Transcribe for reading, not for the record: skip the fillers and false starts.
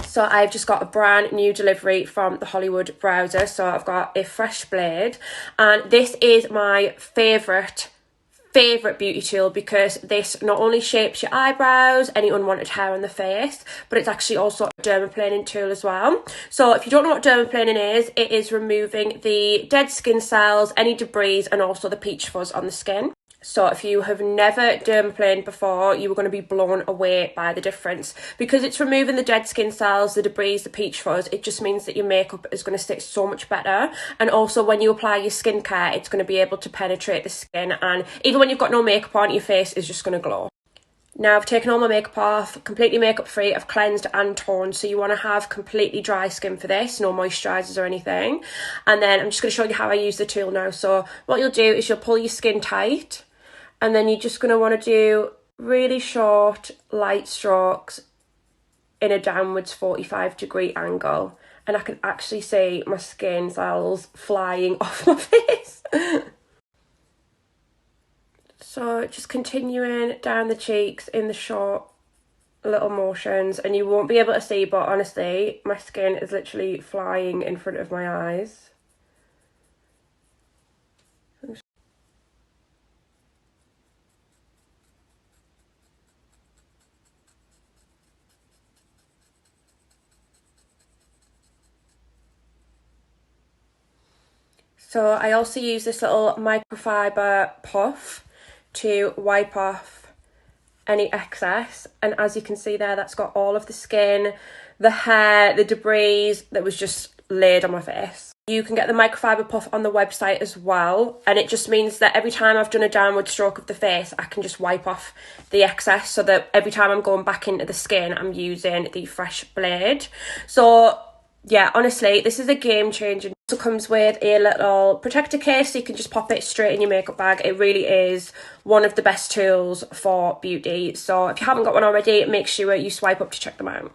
So I've just got a brand new delivery from the Hollywood Browzer. So I've got a fresh blade, and this is my favourite beauty tool because this not only shapes your eyebrows, any unwanted hair on the face, but it's actually also a dermaplaning tool as well. So if you don't know what dermaplaning is, it is removing the dead skin cells, any debris, and also the peach fuzz on the skin. So if you have never dermaplaned before, you are going to be blown away by the difference. Because it's removing the dead skin cells, the debris, the peach fuzz, it just means that your makeup is going to sit so much better. And also when you apply your skincare, it's going to be able to penetrate the skin. And even when you've got no makeup on, your face is just going to glow. Now I've taken all my makeup off, completely makeup free, I've cleansed and toned, so you want to have completely dry skin for this, no moisturisers or anything. And then I'm just going to show you how I use the tool now. So what you'll do is you'll pull your skin tight, and then you're just going to want to do really short, light strokes in a downwards 45-degree angle. And I can actually see my skin cells flying off my face. So just continuing down the cheeks in the short little motions. And you won't be able to see, but honestly, my skin is literally flying in front of my eyes. So I also use this little microfiber puff to wipe off any excess, and as you can see there, that's got all of the skin, the hair, the debris that was just laid on my face. You can get the microfiber puff on the website as well, and it just means that every time I've done a downward stroke of the face, I can just wipe off the excess, so that every time I'm going back into the skin, I'm using the fresh blade. So yeah, honestly, this is a game changer. It also comes with a little protector case, so you can just pop it straight in your makeup bag. It really is one of the best tools for beauty. So if you haven't got one already, make sure you swipe up to check them out.